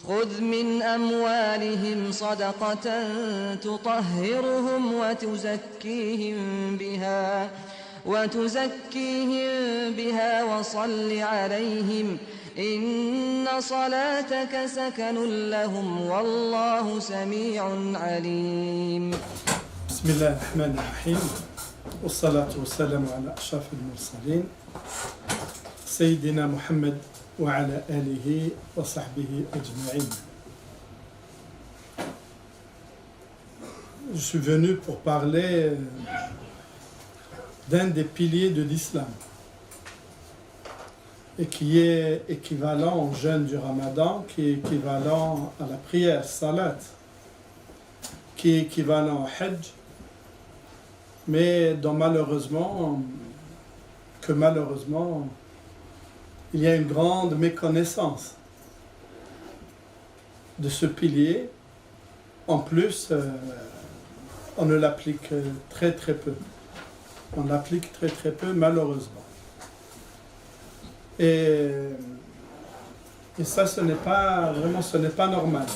خذ من أموالهم صدقة تطهرهم وتزكيهم بها وصل عليهم إن صلاتك سكن لهم والله سميع عليم. بسم الله الرحمن الرحيم والصلاة والسلام على أشرف المرسلين سيدنا محمد وعلى آله وصحبه أجمعين. Je suis venu pour parler d'un des piliers de l'islam et qui est équivalent au jeûne du Ramadan, qui est équivalent à la prière, salat, qui est équivalent au hajj, mais dont malheureusement, il y a une grande méconnaissance de ce pilier. En plus, on ne l'applique très peu. On l'applique très peu, malheureusement. Et ça, ce n'est pas normal.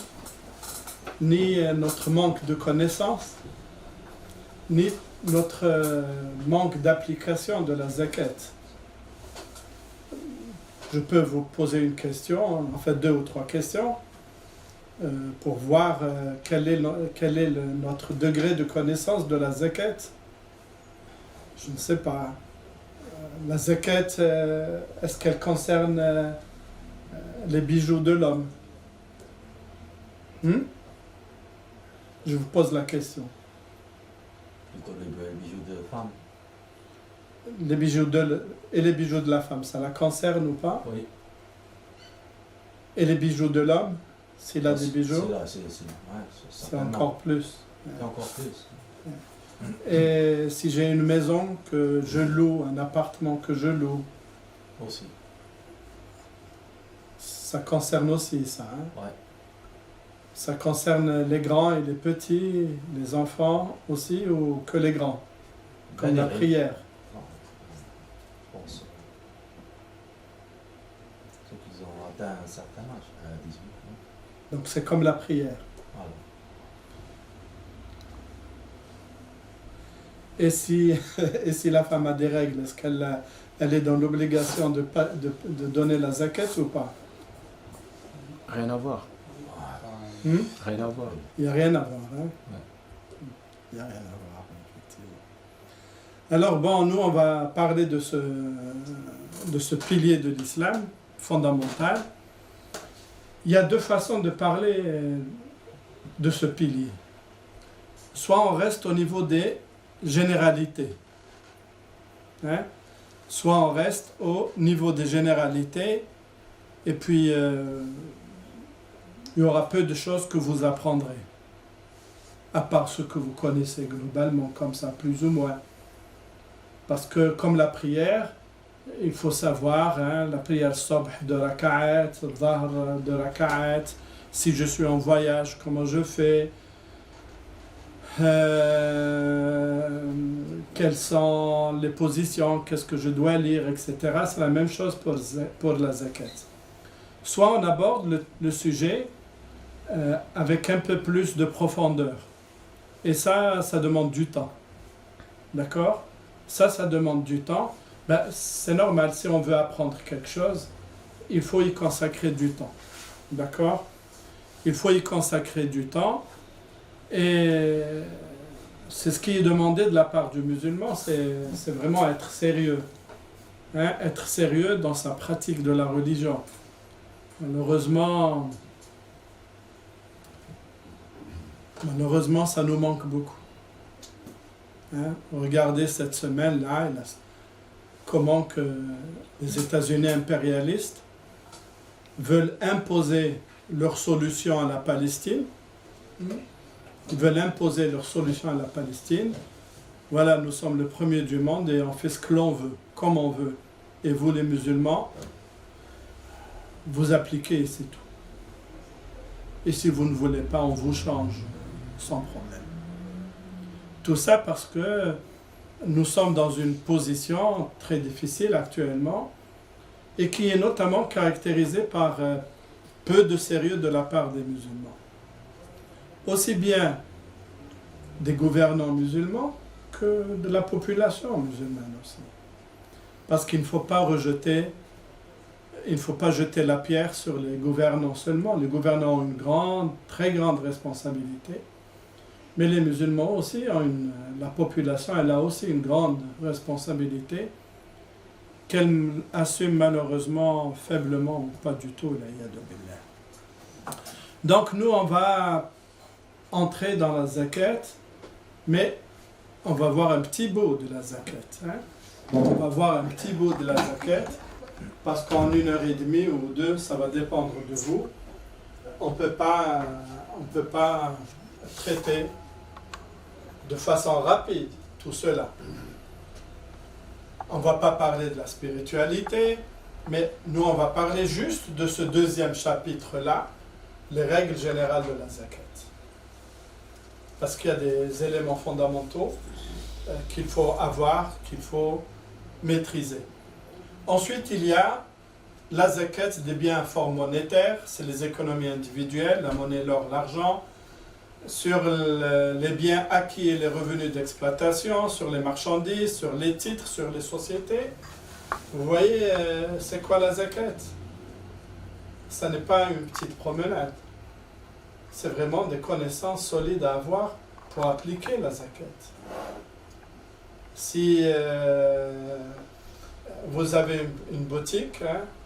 Ni notre manque de connaissances, ni notre manque d'application de la zakat. Je peux vous poser une question, en fait 2 ou 3 questions, pour voir quel est notre degré de connaissance de la zakat. Je ne sais pas. La zakat, est-ce qu'elle concerne les bijoux de l'homme? Je vous pose la question. Les bijoux de femme. Les bijoux de la femme, ça la concerne ou pas? Oui. Et les bijoux de l'homme, s'il a des bijoux, c'est encore plus. C'est encore plus. Et si j'ai une maison que je loue, un appartement que je loue, aussi. Ça concerne aussi ça. Ouais. Ça concerne les grands et les petits, les enfants aussi, ou que les grands, comme la prière. Non, je pense. Ceux qui ont atteint un certain âge, à 18 ans. Donc c'est comme la prière. Voilà. Et si la femme a des règles, est-ce qu'elle est dans l'obligation de donner la zakat ou pas? Rien à voir. Rien à voir. Il n'y a rien à voir. Hein? Ouais. Il n'y a rien à voir, effectivement. Alors bon, nous on va parler de ce pilier de l'islam, fondamental. Il y a 2 façons de parler de ce pilier. Soit on reste au niveau des généralités. Hein? Soit on reste au niveau des généralités et puis il y aura peu de choses que vous apprendrez, à part ce que vous connaissez globalement, comme ça, plus ou moins. Parce que comme la prière, il faut savoir, la prière Subh de Raka'at, Dhahr de Raka'at, si je suis en voyage, comment je fais, quelles sont les positions, qu'est-ce que je dois lire, etc. C'est la même chose pour la zakat. Soit on aborde le sujet avec un peu plus de profondeur. Et ça demande du temps. D'accord? Ça demande du temps. C'est normal, si on veut apprendre quelque chose, il faut y consacrer du temps. D'accord? Il faut y consacrer du temps. Et c'est ce qui est demandé de la part du musulman, c'est vraiment être sérieux. Être sérieux dans sa pratique de la religion. Malheureusement, ça nous manque beaucoup. Regardez cette semaine-là, comment que les États-Unis impérialistes veulent imposer leur solution à la Palestine. Ils veulent imposer leur solution à la Palestine. Voilà, nous sommes le premier du monde et on fait ce que l'on veut, comme on veut. Et vous, les musulmans, vous appliquez et c'est tout. Et si vous ne voulez pas, on vous change, sans problème. Tout ça parce que nous sommes dans une position très difficile actuellement et qui est notamment caractérisée par peu de sérieux de la part des musulmans. Aussi bien des gouvernants musulmans que de la population musulmane aussi. Parce qu'il ne faut pas jeter la pierre sur les gouvernants seulement. Les gouvernants ont une très grande responsabilité. Mais les musulmans aussi la population, elle a aussi une grande responsabilité qu'elle assume malheureusement faiblement ou pas du tout. Donc nous, on va entrer dans la zakat, mais on va voir un petit bout de la zakat. On va voir un petit bout de la zakat, parce qu'en 1h30 ou 2, ça va dépendre de vous. On ne peut pas traiter de façon rapide tout cela. On ne va pas parler de la spiritualité, mais nous on va parler juste de ce deuxième chapitre-là, les règles générales de la zakat. Parce qu'il y a des éléments fondamentaux qu'il faut avoir, qu'il faut maîtriser. Ensuite, il y a la zakat des biens à forme monétaire, c'est les économies individuelles, la monnaie, l'or, l'argent, sur les biens acquis et les revenus d'exploitation, sur les marchandises, sur les titres, sur les sociétés. Vous voyez, c'est quoi la zakat? Ça n'est pas une petite promenade. C'est vraiment des connaissances solides à avoir pour appliquer la zakat. Si vous avez une boutique,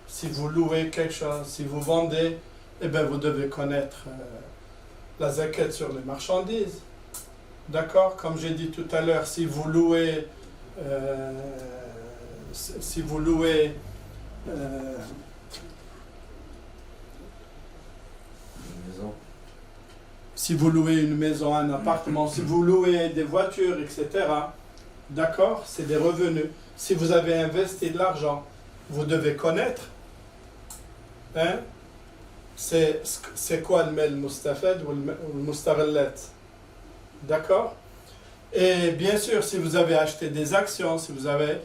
si vous louez quelque chose, si vous vendez, eh bien vous devez connaître la zakat sur les marchandises. D'accord? Comme j'ai dit tout à l'heure, si vous louez une maison, un appartement, si vous louez des voitures, etc., d'accord, c'est des revenus. Si vous avez investi de l'argent, vous devez connaître, c'est quoi le mel mustafed ou le mustarellet. D'accord? Et bien sûr, si vous avez acheté des actions, si vous avez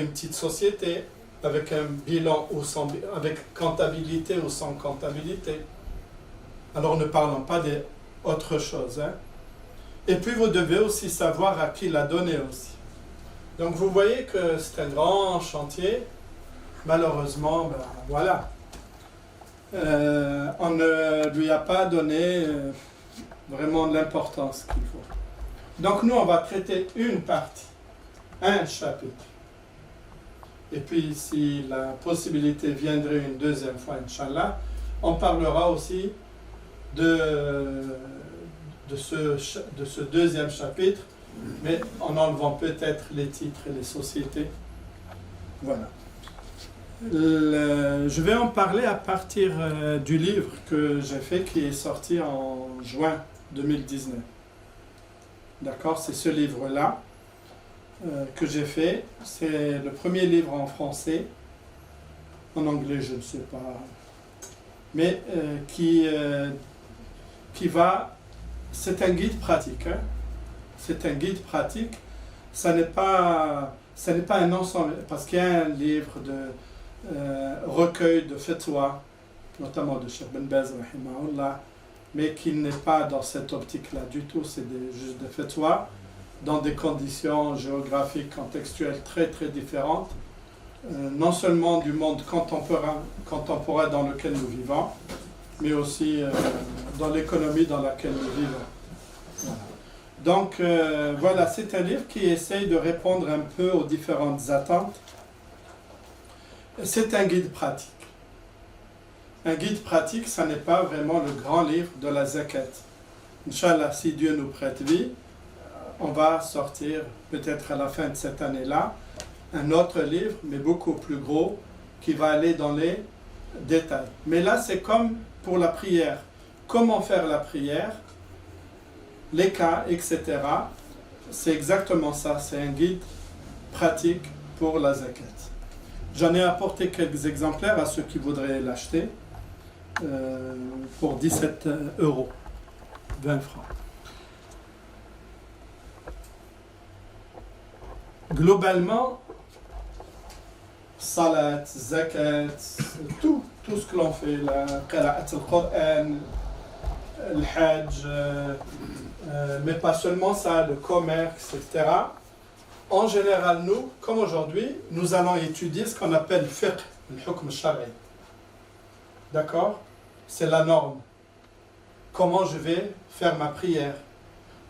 une petite société avec un bilan ou sans, avec comptabilité ou sans comptabilité, alors ne parlons pas d'autre chose. Et puis vous devez aussi savoir à qui la donner aussi. Donc vous voyez que c'est un grand chantier. Malheureusement, voilà. On ne lui a pas donné vraiment l'importance qu'il faut. Donc nous, on va traiter une partie, un chapitre. Et puis si la possibilité viendrait une deuxième fois, Inch'Allah, on parlera aussi de ce deuxième chapitre, mais en enlevant peut-être les titres et les sociétés. Voilà. Je vais en parler à partir du livre que j'ai fait, qui est sorti en juin 2019. D'accord? C'est ce livre-là que j'ai fait. C'est le premier livre en français. En anglais, je ne sais pas. Mais qui va... C'est un guide pratique. C'est un guide pratique. Ça n'est pas un ensemble, parce qu'il y a un livre de recueil de fatwa, notamment de Cheikh Ben Baz, rahimahullah, mais qui n'est pas dans cette optique-là du tout. C'est juste des fatwas dans des conditions géographiques, contextuelles très très différentes, non seulement du monde contemporain dans lequel nous vivons, mais aussi dans l'économie dans laquelle nous vivons. Voilà. Donc voilà, c'est un livre qui essaye de répondre un peu aux différentes attentes. C'est un guide pratique. Un guide pratique, ça n'est pas vraiment le grand livre de la zakat. Inch'Allah, si Dieu nous prête vie, on va sortir peut-être à la fin de cette année-là un autre livre, mais beaucoup plus gros, qui va aller dans les détails. Mais là, c'est comme pour la prière. Comment faire la prière, les cas, etc. C'est exactement ça. C'est un guide pratique pour la zakat. J'en ai apporté quelques exemplaires à ceux qui voudraient l'acheter pour 17 €, 20 francs. Globalement, salat, zakat, tout tout ce que l'on fait, la qira'at al-Qur'an, le hajj, mais pas seulement ça, le commerce, etc. En général, nous, comme aujourd'hui, nous allons étudier ce qu'on appelle le fiqh, le hukm al-shar'i. D'accord? C'est la norme. Comment je vais faire ma prière?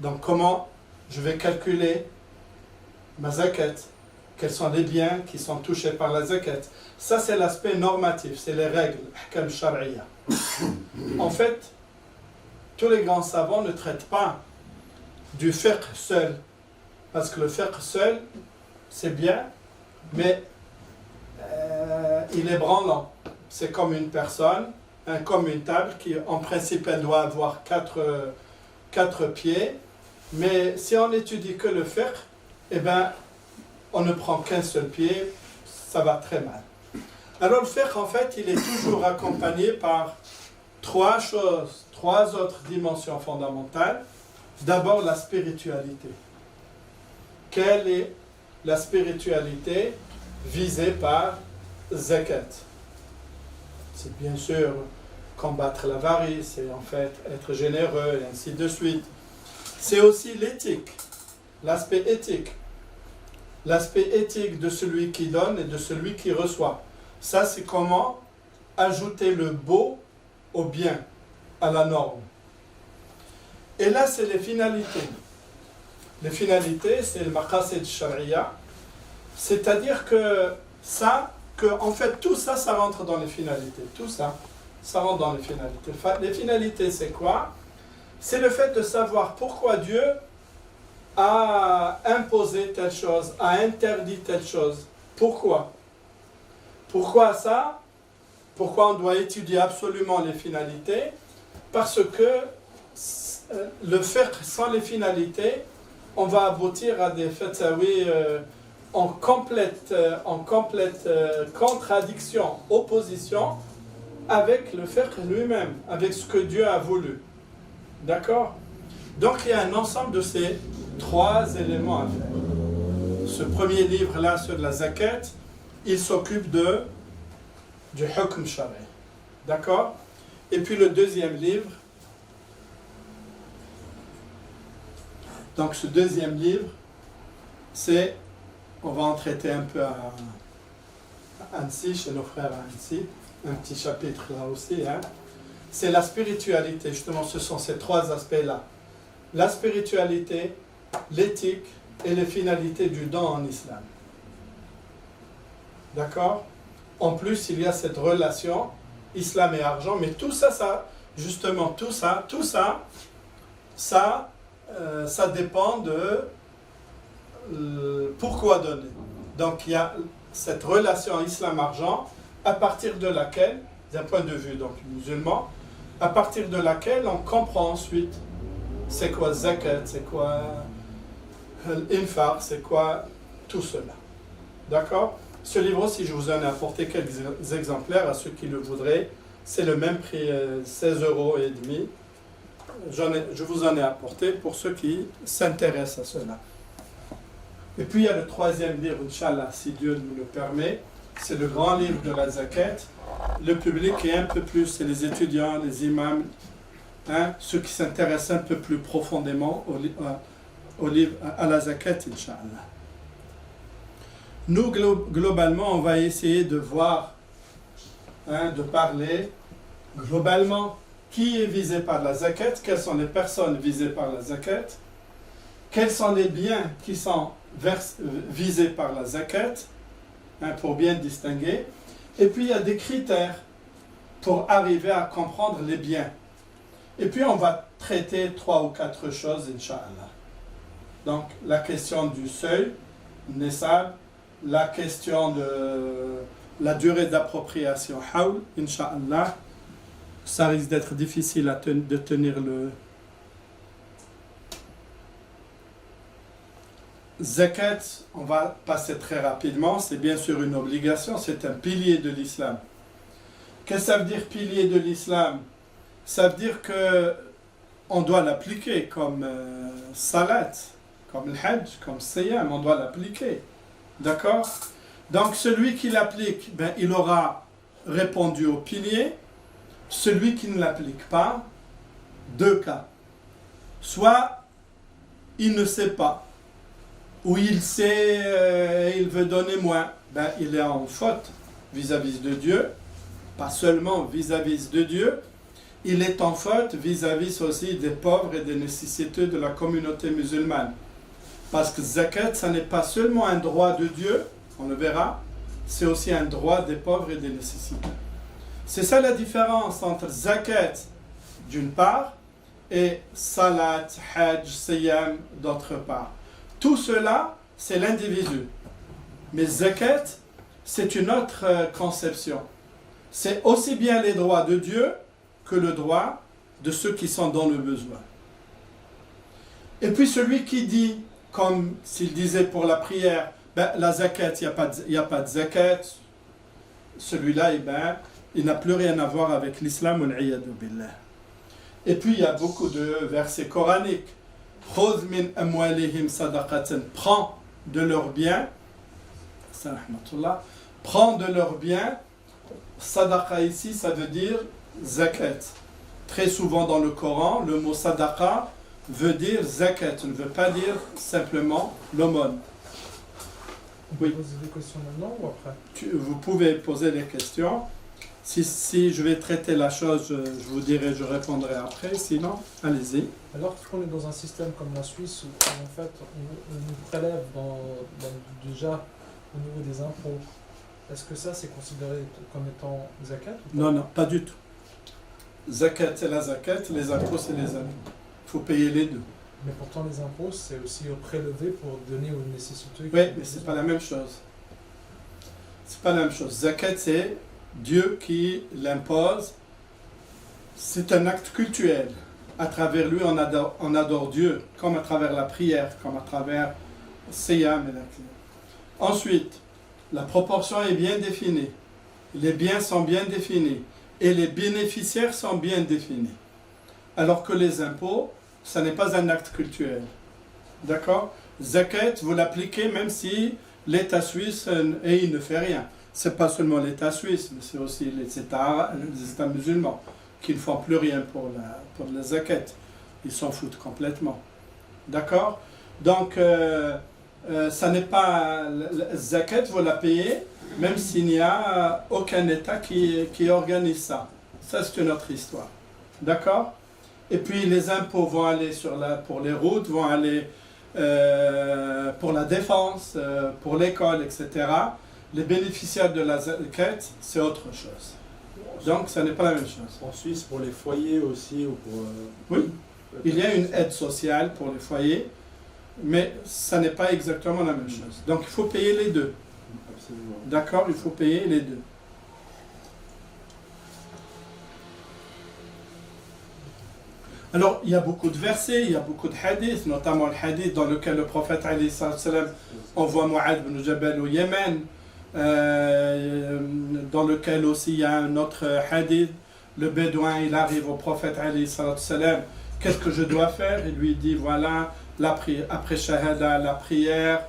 Donc, comment je vais calculer ma zakat? Quels sont les biens qui sont touchés par la zakat? Ça, c'est l'aspect normatif, c'est les règles, ahkam shar'iyya. En fait, tous les grands savants ne traitent pas du fiqh seul, parce que le fiqh seul, c'est bien, mais il est branlant. C'est comme une personne, comme une table qui, en principe, elle doit avoir quatre pieds, mais si on étudie que le fiqh, eh ben, on ne prend qu'un seul pied, ça va très mal. Alors le fiqh, en fait, il est toujours accompagné par trois choses, trois autres dimensions fondamentales. D'abord, la spiritualité. Quelle est la spiritualité visée par zakat? C'est bien sûr combattre l'avarice, c'est en fait être généreux, et ainsi de suite. C'est aussi l'éthique, l'aspect éthique. L'aspect éthique de celui qui donne et de celui qui reçoit. Ça, c'est comment ajouter le beau au bien, à la norme. Et là, c'est les finalités. Les finalités, c'est le maqasid shar'iyya. C'est-à-dire que ça, en fait, tout ça, ça rentre dans les finalités. Tout ça, ça rentre dans les finalités. Les finalités, c'est quoi? C'est le fait de savoir pourquoi Dieu a imposé telle chose, a interdit telle chose. Pourquoi? Pourquoi ça? Pourquoi on doit étudier absolument les finalités? Parce que le fiqh sans les finalités, on va aboutir à des fatawi en complète contradiction, opposition avec le fiqh lui-même, avec ce que Dieu a voulu. D'accord? Donc il y a un ensemble de ces trois éléments à faire. Ce premier livre-là sur la zakat, il s'occupe du hukm shari. D'accord? Et puis le deuxième livre, donc ce deuxième livre, c'est, on va en traiter un peu à Annecy, chez nos frères à Annecy, un petit chapitre là aussi, hein. C'est la spiritualité, justement, ce sont ces trois aspects-là. La spiritualité, l'éthique et les finalités du don en islam. D'accord? En plus, il y a cette relation islam et argent, mais tout ça, justement, tout ça dépend de pourquoi donner. Donc, il y a cette relation islam-argent à partir de laquelle, d'un point de vue donc musulman, à partir de laquelle on comprend ensuite c'est quoi zakat, c'est quoi l'infaq, c'est quoi tout cela. D'accord? Ce livre aussi, je vous en ai apporté quelques exemplaires à ceux qui le voudraient. C'est le même prix, 16,50 €. Je vous en ai apporté pour ceux qui s'intéressent à cela. Et puis il y a le troisième livre, Inch'Allah, si Dieu nous le permet. C'est le grand livre de la zakat. Le public est un peu plus, c'est les étudiants, les imams, hein, ceux qui s'intéressent un peu plus profondément au livre, à la zakat, Inch'Allah. Nous, globalement, on va essayer de voir, hein, de parler globalement qui est visé par la zakat, quelles sont les personnes visées par la zakat, quels sont les biens qui sont visés par la zakat, hein, pour bien distinguer. Et puis il y a des critères pour arriver à comprendre les biens. Et puis on va traiter 3 ou 4 choses, Inch'Allah. Donc la question du seuil, Nessab, la question de la durée d'appropriation, Hawl, Inch'Allah. Ça risque d'être difficile de tenir le zakat. On va passer très rapidement. C'est bien sûr une obligation, c'est un pilier de l'islam. Qu'est-ce que ça veut dire pilier de l'islam? Ça veut dire que on doit l'appliquer comme salat, comme le hajj, comme siyam, on doit l'appliquer. D'accord? Donc celui qui l'applique, ben, il aura répondu au pilier, celui qui ne l'applique pas, 2 cas. Soit il ne sait pas, ou il sait, il veut donner moins, ben, il est en faute vis-à-vis de Dieu, pas seulement vis-à-vis de Dieu, il est en faute vis-à-vis aussi des pauvres et des nécessiteux de la communauté musulmane. Parce que zakat, ça n'est pas seulement un droit de Dieu, on le verra, c'est aussi un droit des pauvres et des nécessiteux. C'est ça la différence entre zakat d'une part et salat, hajj, siyam d'autre part. Tout cela, c'est l'individu. Mais zakat, c'est une autre conception. C'est aussi bien les droits de Dieu que le droit de ceux qui sont dans le besoin. Et puis celui qui dit, comme s'il disait pour la prière, ben, la zakat, il n'y a pas de zakat, celui-là, eh ben, il n'a plus rien à voir avec l'islam. Et puis il y a beaucoup de versets coraniques. Khudh min amwalihim sadaqatan, prends de leurs biens, prends de leurs biens. Sadaqa ici, ça veut dire zakat. Très souvent dans le Coran, le mot sadaqa veut dire zakat, ne veut pas dire simplement l'aumône. On peut poser des questions maintenant ou après? Vous pouvez poser des questions. Si je vais traiter la chose, je vous dirai, je répondrai après. Sinon, allez-y. Alors qu'on est dans un système comme la Suisse où en fait on nous prélève déjà au niveau des impôts, est-ce que ça c'est considéré comme étant zakat ou pas? Non, non, pas du tout. Zakat, c'est la zakat, les impôts, c'est les impôts. Il faut payer les deux. Mais pourtant les impôts c'est aussi prélevé pour donner aux nécessiteux. Oui, mais c'est pas la même chose. C'est pas la même chose. Zakat, c'est Dieu qui l'impose. C'est un acte cultuel. À travers lui, on adore Dieu, comme à travers la prière, comme à travers Siyam et la prière. Ensuite, la proportion est bien définie. Les biens sont bien définis. Et les bénéficiaires sont bien définis. Alors que les impôts, ça n'est pas un acte cultuel. D'accord? Zakat, vous l'appliquez même si l'État suisse, et il ne fait rien. Ce n'est pas seulement l'État suisse, mais c'est aussi les États musulmans qui ne font plus rien pour la zakat. Ils s'en foutent complètement. D'accord? Donc, ça n'est pas... La zakat, vous la payez, même s'il n'y a aucun État qui organise ça. Ça, c'est une autre histoire. D'accord? Et puis, les impôts vont aller pour les routes, vont aller pour la défense, pour l'école, etc. Les bénéficiaires de la zakat, c'est autre chose. Donc, ça n'est pas la même chose. En Suisse, pour les foyers aussi ou pour... Oui, il y a une aide sociale pour les foyers, mais ça n'est pas exactement la même chose. Donc, il faut payer les deux. Absolument. D'accord, il faut payer les deux. Alors, il y a beaucoup de versets, il y a beaucoup de hadiths, notamment le hadith dans lequel le prophète alayhi salam envoie Mu'adh ibn Jabal au Yémen, dans lequel aussi il y a un autre hadith, le bédouin il arrive au prophète alayhi salam, qu'est-ce que je dois faire? Il lui dit voilà, après shahada, la prière,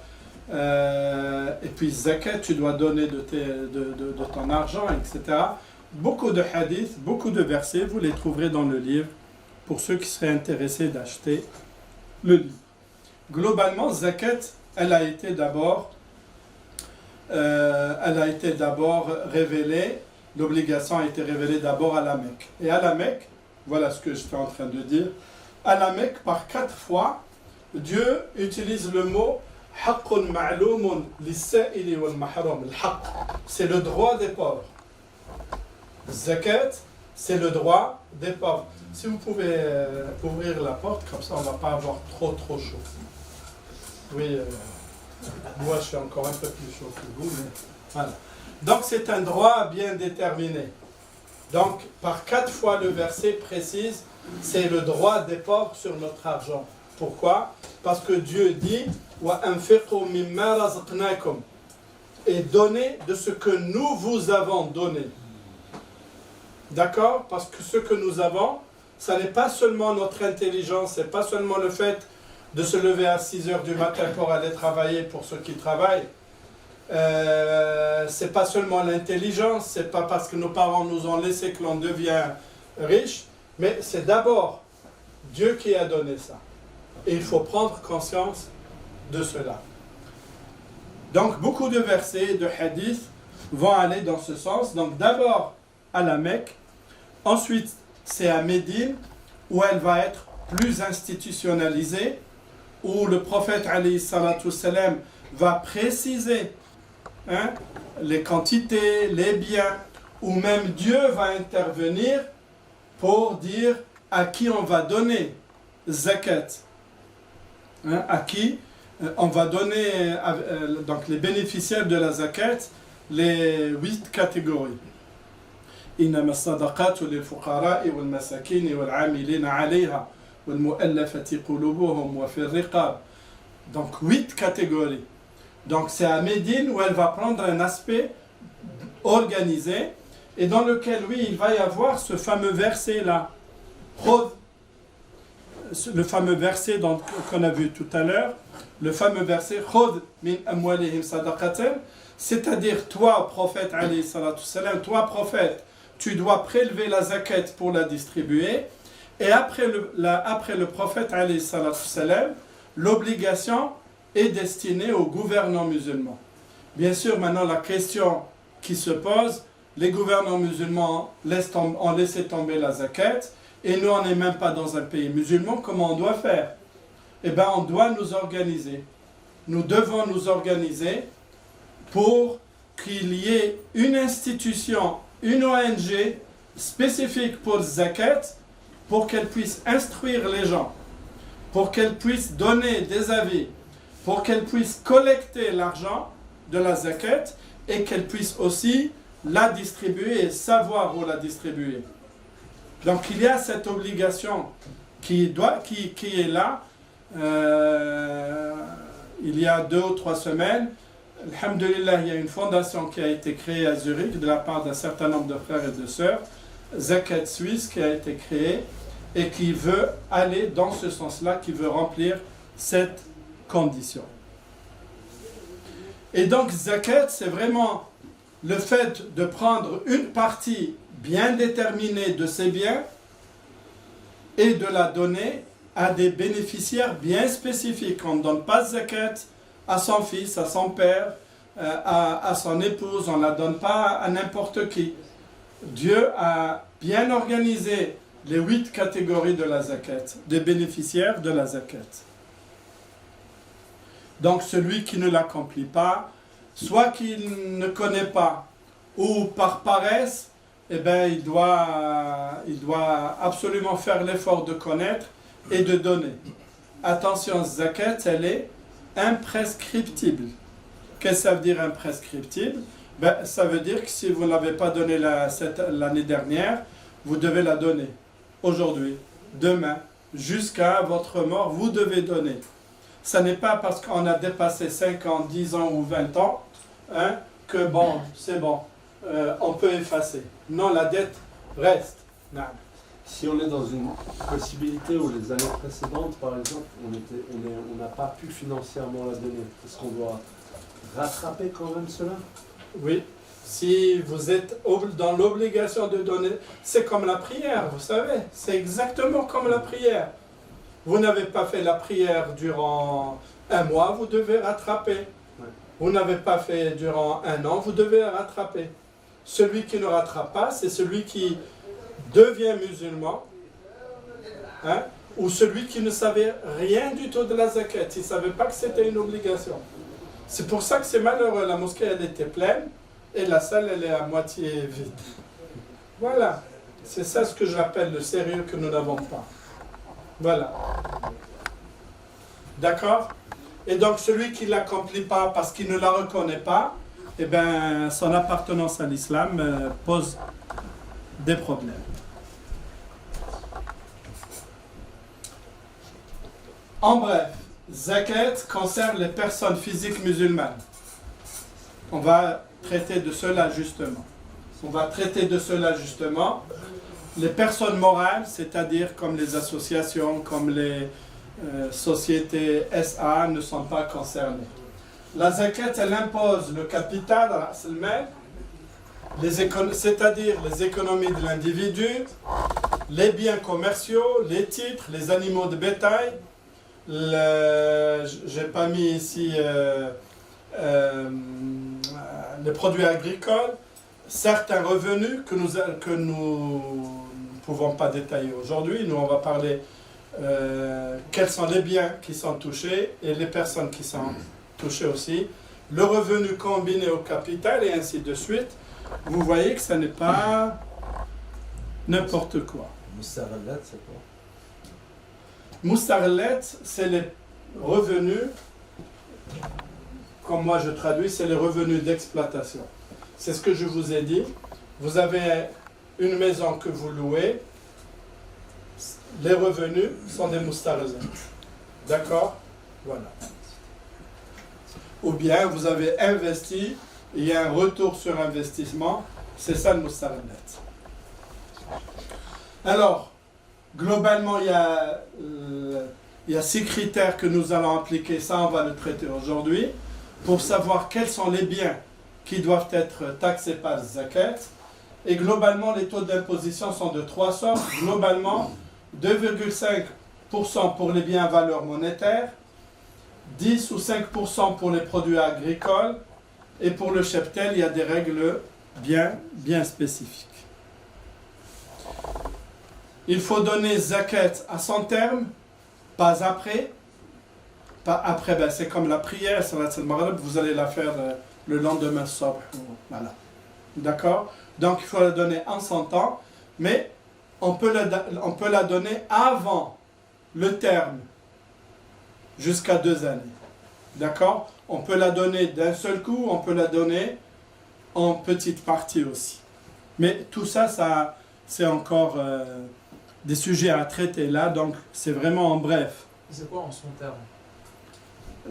et puis zakat, tu dois donner de ton argent, etc. Beaucoup de hadiths, beaucoup de versets, vous les trouverez dans le livre pour ceux qui seraient intéressés d'acheter le livre. Globalement, zakat, elle a été d'abord révélée, l'obligation a été révélée d'abord à la Mecque. Et à la Mecque, voilà ce que j'étais en train de dire, à la Mecque, par 4 fois, Dieu utilise le mot « haqqun ma'loumun lis-sa'ili wal-mahrum ». C'est le droit des pauvres. Zakat, c'est le droit des pauvres. Si vous pouvez ouvrir la porte, comme ça on ne va pas avoir trop chaud. Oui, moi je suis encore un peu plus chaud que vous, mais voilà. Donc c'est un droit bien déterminé. Donc par 4 fois le verset précise, c'est le droit des pauvres sur notre argent. Pourquoi? Parce que Dieu dit « Wa anfiqu mimma razaqnakum » et donnez de ce que nous vous avons donné. D'accord? Parce que ce que nous avons, ça n'est pas seulement notre intelligence, c'est pas seulement le fait de se lever à 6 heures du matin pour aller travailler pour ceux qui travaillent. c'est pas seulement l'intelligence, c'est pas parce que nos parents nous ont laissé que l'on devient riche, mais c'est d'abord Dieu qui a donné ça. Et il faut prendre conscience de cela. Donc beaucoup de versets, de hadiths vont aller dans ce sens. Donc d'abord à la Mecque, ensuite c'est à Médine où elle va être plus institutionnalisée, où le prophète alayhi salatu salam va préciser les quantités, les biens, où même Dieu va intervenir pour dire à qui on va donner zakat, à qui on va donner donc les bénéficiaires de la zakat, les 8 catégories. إنما الصدقات للفقراء والمساكين والعاملين عليها والمؤلفة قلوبهم وفي الرقاب. Donc 8 catégories. Donc c'est à Médine où elle va prendre un aspect organisé et dans lequel, oui, il va y avoir ce fameux verset-là. Le fameux verset qu'on a vu tout à l'heure, le fameux verset Khud min amwalihim sadaqatan, c'est-à-dire toi, prophète, alayhi salatu salam, toi, prophète, tu dois prélever la zakat pour la distribuer. Et après le prophète, alayhi salatu salam, l'obligation est destinée aux gouvernants musulmans. Bien sûr, maintenant la question qui se pose, les gouvernants musulmans ont laissé tomber la zakat, et nous, on n'est même pas dans un pays musulman, comment on doit faire? Eh bien, on doit nous organiser. Nous devons nous organiser pour qu'il y ait une institution, une ONG spécifique pour zakat, pour qu'elle puisse instruire les gens, pour qu'elle puisse donner des avis, pour qu'elle puisse collecter l'argent de la zakat et qu'elle puisse aussi la distribuer et savoir où la distribuer. Donc il y a cette obligation qui est là. Il y a 2 ou 3 semaines, alhamdulillah, il y a une fondation qui a été créée à Zurich de la part d'un certain nombre de frères et de sœurs, Zakat Suisse, qui a été créée et qui veut aller dans ce sens-là, qui veut remplir cette condition. Et donc Zakat, c'est vraiment le fait de prendre une partie bien déterminée de ses biens et de la donner à des bénéficiaires bien spécifiques. On ne donne pas zakat à son fils, à son père, à son épouse, on ne la donne pas à n'importe qui. Dieu a bien organisé les 8 catégories de la zakat, des bénéficiaires de la zakat. Donc celui qui ne l'accomplit pas, soit qu'il ne connaît pas, ou par paresse, eh bien, il doit absolument faire l'effort de connaître et de donner. Attention, zakat, elle est imprescriptible. Qu'est-ce que ça veut dire imprescriptible? Ben, ça veut dire que si vous ne l'avez pas donné l'année dernière, vous devez la donner aujourd'hui, demain, jusqu'à votre mort, vous devez donner. Ça n'est pas parce qu'on a dépassé 5 ans, 10 ans ou 20 ans que bon, c'est bon, on peut effacer. Non, la dette reste. Non. Si on est dans une possibilité où les années précédentes, par exemple, on n'a pas pu financièrement la donner, est-ce qu'on doit rattraper quand même cela? Oui, si vous êtes dans l'obligation de donner, c'est comme la prière, vous savez, c'est exactement comme la prière. Vous n'avez pas fait la prière durant 1 mois, vous devez rattraper. Ouais. Vous n'avez pas fait durant 1 an, vous devez rattraper. Celui qui ne rattrape pas, c'est celui qui devient musulman, ou celui qui ne savait rien du tout de la zakat. Il ne savait pas que c'était une obligation. C'est pour ça que c'est malheureux. La mosquée, elle était pleine et la salle, elle est à moitié vide. Voilà. C'est ça ce que j'appelle le sérieux que nous n'avons pas. Voilà. D'accord? Et donc, celui qui ne l'accomplit pas parce qu'il ne la reconnaît pas, eh bien, son appartenance à l'islam pose des problèmes. En bref, zakat concerne les personnes physiques musulmanes. On va traiter de cela justement. Les personnes morales, c'est-à-dire comme les associations, comme les sociétés SA, ne sont pas concernées. La zakat, elle impose le capital, c'est-à-dire les économies de l'individu, les biens commerciaux, les titres, les animaux de bétail. J'ai pas mis ici les produits agricoles, certains revenus que nous ne pouvons pas détailler aujourd'hui. Nous, on va parler quels sont les biens qui sont touchés et les personnes qui sont touchées aussi. Le revenu combiné au capital et ainsi de suite. Vous voyez que ce n'est pas n'importe quoi. Moustarallat, c'est quoi? Moustarallat, c'est les revenus, comme moi je traduis, c'est les revenus d'exploitation. C'est ce que je vous ai dit. Vous avez une maison que vous louez, les revenus sont des moustarallat. D'accord? Voilà. Ou bien vous avez investi, il y a un retour sur investissement, c'est ça le moustarallat. Alors, globalement, il y a 6 critères que nous allons appliquer, ça on va le traiter aujourd'hui, pour savoir quels sont les biens qui doivent être taxés par le zakat. Et globalement, les taux d'imposition sont de 3 sortes. Globalement, 2,5% pour les biens à valeur monétaire, 10 ou 5% pour les produits agricoles, et pour le cheptel, il y a des règles bien spécifiques. Il faut donner zakat à son terme, pas après. Pas après, ben c'est comme la prière, salat al-maghrib, vous allez la faire le lendemain sabh. Voilà. D'accord? Donc il faut la donner en son temps, mais on peut la donner avant le terme, jusqu'à 2 années. D'accord? On peut la donner d'un seul coup, on peut la donner en petites parties aussi. Mais tout ça, c'est encore des sujets à traiter là, donc c'est vraiment en bref. C'est quoi en son terme?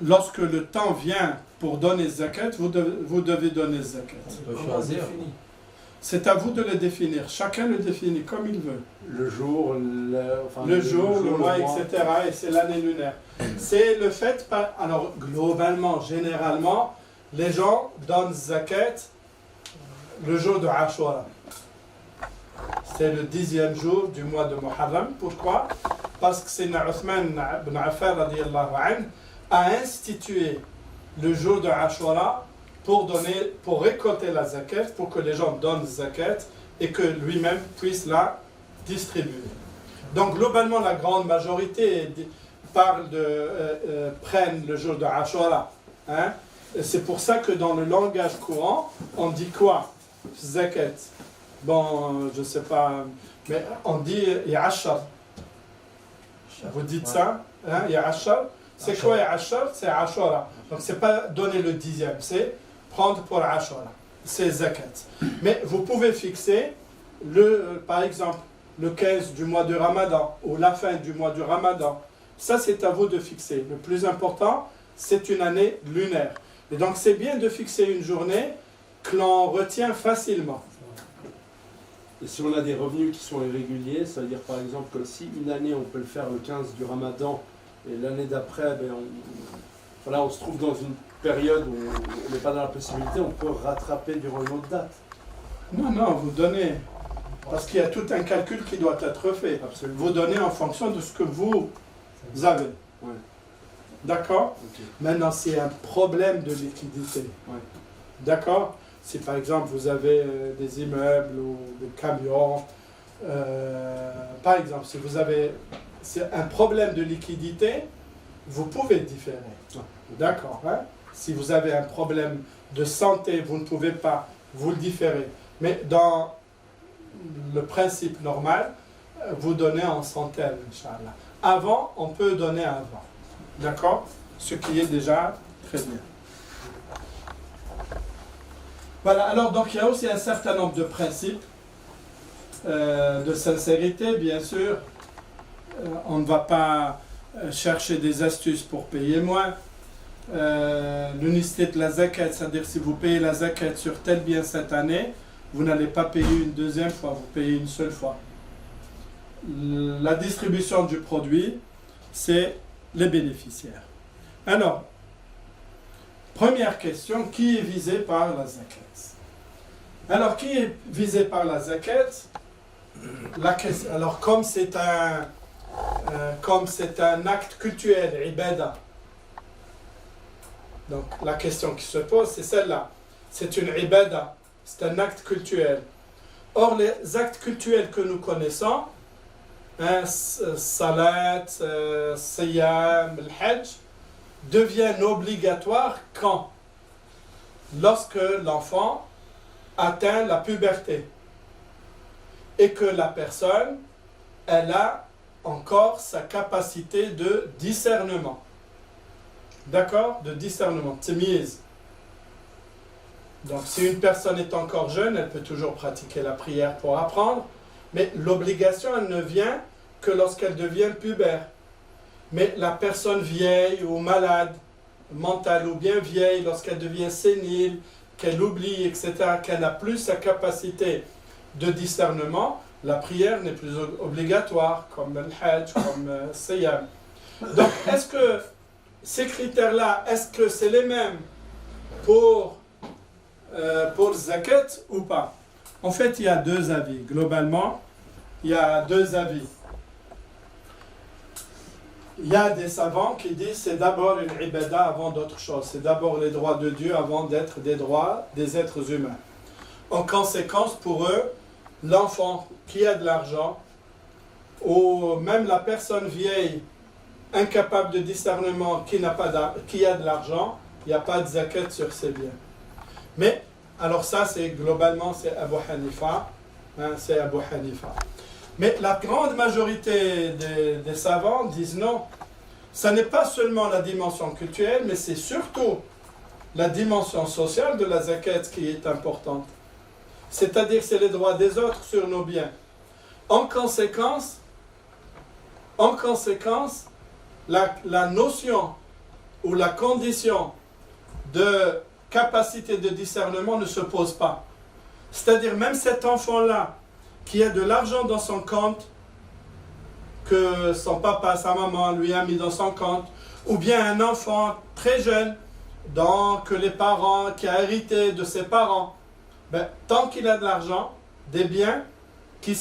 Lorsque le temps vient pour donner zakat, vous devez donner zakat. On peut Comment on choisir. définit? C'est à vous de le définir. Chacun le définit comme il veut. Le jour, Le jour, le mois, etc. Et c'est l'année lunaire. C'est le fait, alors globalement, généralement, les gens donnent zakat le jour de Ashura. C'est le 10e jour du mois de Muharram. Pourquoi? Parce que c'est Uthman ibn Affan radiyallahu anhu a institué le jour de Ashura pour récolter la zakat, pour que les gens donnent zakat et que lui-même puisse la distribuer. Donc globalement, la grande majorité prennent le jour de Ashura. Hein? C'est pour ça que dans le langage courant, on dit quoi? Zakat. Bon, je ne sais pas, mais on dit Ya'ashar. Vous dites ça? Hein? Ya'ashar. C'est quoi Ya'ashar? C'est Ashura. Donc c'est pas donner le 10e, c'est prendre pour Ashura. C'est zakat. Mais vous pouvez fixer, par exemple, le 15 du mois de Ramadan ou la fin du mois du Ramadan. Ça, c'est à vous de fixer. Le plus important, c'est une année lunaire. Et donc, c'est bien de fixer une journée que l'on retient facilement. Et si on a des revenus qui sont irréguliers, ça veut dire par exemple que si une année on peut le faire le 15 du Ramadan et l'année d'après, on se trouve dans une période où on n'est pas dans la possibilité, on peut rattraper durant une autre date. Non, vous donnez. Parce qu'il y a tout un calcul qui doit être fait. Absolument. Vous donnez en fonction de ce que vous avez. Ouais. D'accord? Okay. Maintenant, c'est un problème de liquidité. Ouais. D'accord? Si par exemple vous avez des immeubles ou des camions, par exemple, si vous avez un problème de liquidité, vous pouvez différer. D'accord? Hein? Si vous avez un problème de santé, vous ne pouvez pas, vous le différez. Mais dans le principe normal, vous donnez en centaines, Inch'Allah. Avant, on peut donner avant. D'accord? Ce qui est déjà très bien. Voilà, alors donc il y a aussi un certain nombre de principes de sincérité, bien sûr. On ne va pas chercher des astuces pour payer moins. L'unicité de la zakat, c'est-à-dire si vous payez la zakat sur tel bien cette année, vous n'allez pas payer une deuxième fois, vous payez une seule fois. La distribution du produit, c'est les bénéficiaires. Alors, Première question, qui est visé par la zakat? Alors, qui est visé par la zakat? Alors, comme c'est un acte cultuel, ibada, donc la question qui se pose, c'est celle-là. C'est une ibada, c'est un acte cultuel. Or, les actes cultuels que nous connaissons, salat, siyam, le hajj, deviennent obligatoires quand? Lorsque l'enfant atteint la puberté et que la personne, elle a encore sa capacité de discernement. D'accord? De discernement, tamiz. Donc si une personne est encore jeune, elle peut toujours pratiquer la prière pour apprendre, mais l'obligation, elle ne vient que lorsqu'elle devient pubère. Mais la personne vieille ou malade, mentale ou bien vieille, lorsqu'elle devient sénile, qu'elle oublie, etc., qu'elle n'a plus sa capacité de discernement, la prière n'est plus obligatoire, comme le hajj, comme siyam. Donc, est-ce que ces critères-là, est-ce que c'est les mêmes pour zakat ou pas? En fait, il y a deux avis. Globalement, il y a deux avis. Il y a des savants qui disent que c'est d'abord une ibada avant d'autres choses. C'est d'abord les droits de Dieu avant d'être des droits des êtres humains. En conséquence, pour eux, l'enfant qui a de l'argent, ou même la personne vieille, incapable de discernement, qui a de l'argent, il n'y a pas de zakat sur ses biens. Mais, alors ça, c'est globalement, c'est Abu Hanifa. C'est Abu Hanifa. Mais la grande majorité des savants disent non. Ça n'est pas seulement la dimension culturelle, mais c'est surtout la dimension sociale de la zakat qui est importante. C'est-à-dire, c'est les droits des autres sur nos biens. En conséquence, la notion ou la condition de capacité de discernement ne se pose pas. C'est-à-dire, même cet enfant-là, qui a de l'argent dans son compte, que son papa, sa maman lui a mis dans son compte, ou bien un enfant très jeune, que les parents, qui a hérité de ses parents, tant qu'il a de l'argent, des biens qui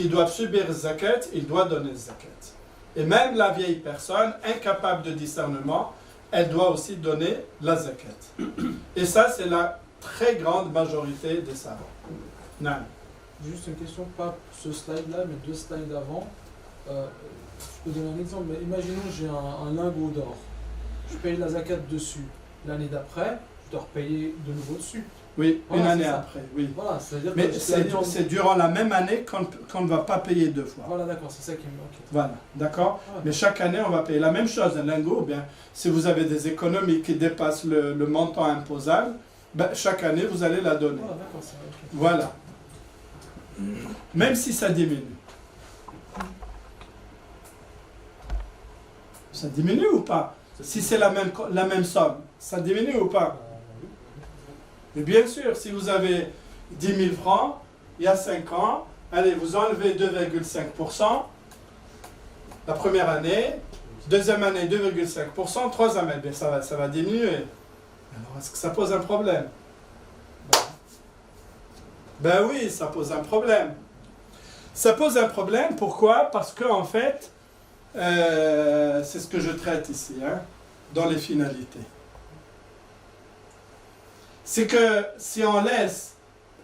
doivent subir zakat, il doit donner zakat. Et même la vieille personne, incapable de discernement, elle doit aussi donner la zakat. Et ça, c'est la très grande majorité des savants. Non. Juste une question, pas ce slide-là, mais deux slides avant. Je peux donner un exemple, mais imaginons j'ai un lingot d'or. Je paye la zakat dessus. L'année d'après, je dois repayer de nouveau dessus. Oui, voilà, une année après, oui. Voilà, c'est-à-dire mais que c'est durant la même année qu'on ne va pas payer deux fois. Voilà, d'accord, c'est ça qui me manque. Voilà, d'accord. Ouais. Mais chaque année, on va payer la même chose. Un lingot, bien, si vous avez des économies qui dépassent le montant imposable, chaque année, vous allez la donner. Voilà, d'accord, c'est okay. Voilà. Même si ça diminue. Ça diminue ou pas? Si c'est la même somme, ça diminue ou pas? Mais bien sûr, si vous avez 10 000 francs, il y a 5 ans, allez, vous enlevez 2,5% la première année, deuxième année 2,5%, troisième année, ça va diminuer. Alors, est-ce que ça pose un problème? Ben oui, ça pose un problème. Ça pose un problème, pourquoi? Parce que en fait, c'est ce que je traite ici, dans les finalités. C'est que si on laisse,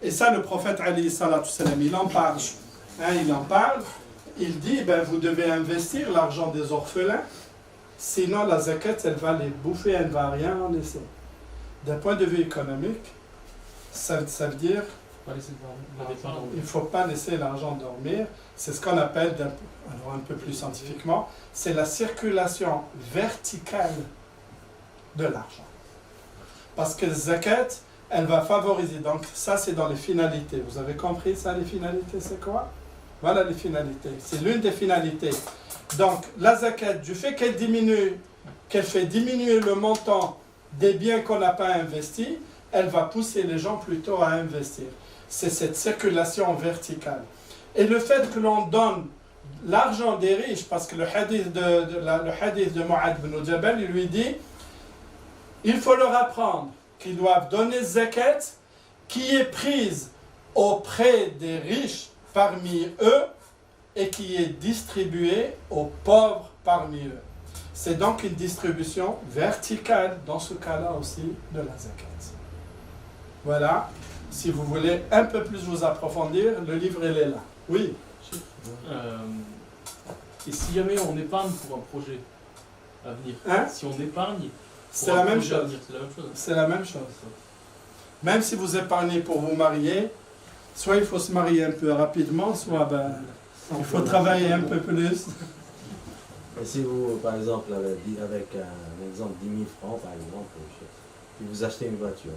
et ça le prophète alayhi salatu salam, il en parle, il dit, vous devez investir l'argent des orphelins, sinon la zakat, elle va les bouffer, elle ne va rien en laisser. D'un point de vue économique, ça veut dire il ne faut pas laisser l'argent dormir. C'est ce qu'on appelle, alors un peu plus scientifiquement, c'est la circulation verticale de l'argent. Parce que la zakat, elle va favoriser. Donc ça, c'est dans les finalités. Vous avez compris ça, les finalités, c'est quoi? Voilà les finalités. C'est l'une des finalités. Donc la zakat, du fait qu'elle fait diminuer le montant des biens qu'on n'a pas investis, elle va pousser les gens plutôt à investir. C'est cette circulation verticale. Et le fait que l'on donne l'argent des riches, parce que le hadith de Mu'adh ibn Jabal, il lui dit Il faut leur apprendre qu'ils doivent donner zakat qui est prise auprès des riches parmi eux et qui est distribuée aux pauvres parmi eux. C'est donc une distribution verticale dans ce cas-là aussi de la zakat. Voilà. Si vous voulez un peu plus vous approfondir, le livre il est là. Oui. Et si jamais on épargne pour un projet à venir, Hein? si on épargne, C'est la même chose. c'est la même chose. C'est la même chose. Même si vous épargnez pour vous marier, soit il faut se marier un peu rapidement, soit il faut travailler un peu plus. Et si vous, par exemple, avec un exemple 10 000 francs, par exemple, et vous achetez une voiture,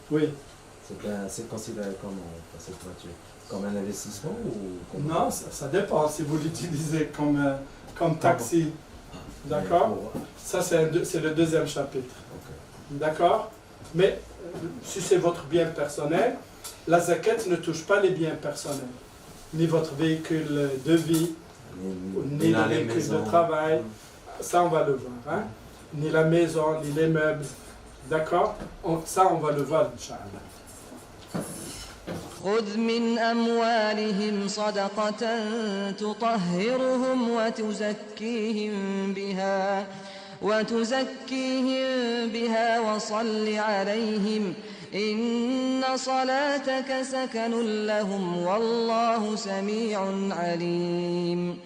Oui. c'est considéré comment cette voiture? Comme un investissement ou comme... Non, ça dépend si vous l'utilisez comme taxi. D'accord? Ça, c'est le deuxième chapitre. D'accord? Mais si c'est votre bien personnel, la zakat ne touche pas les biens personnels, ni votre véhicule de vie, ni le véhicule de travail. Ça, on va le voir. Hein? Ni la maison, ni les meubles. D'accord? Ça, on va le voir, Inch'Allah. خذ من أموالهم صدقة تطهرهم وتزكيهم بها وصل عليهم إن صلاتك سكن لهم والله سميع عليم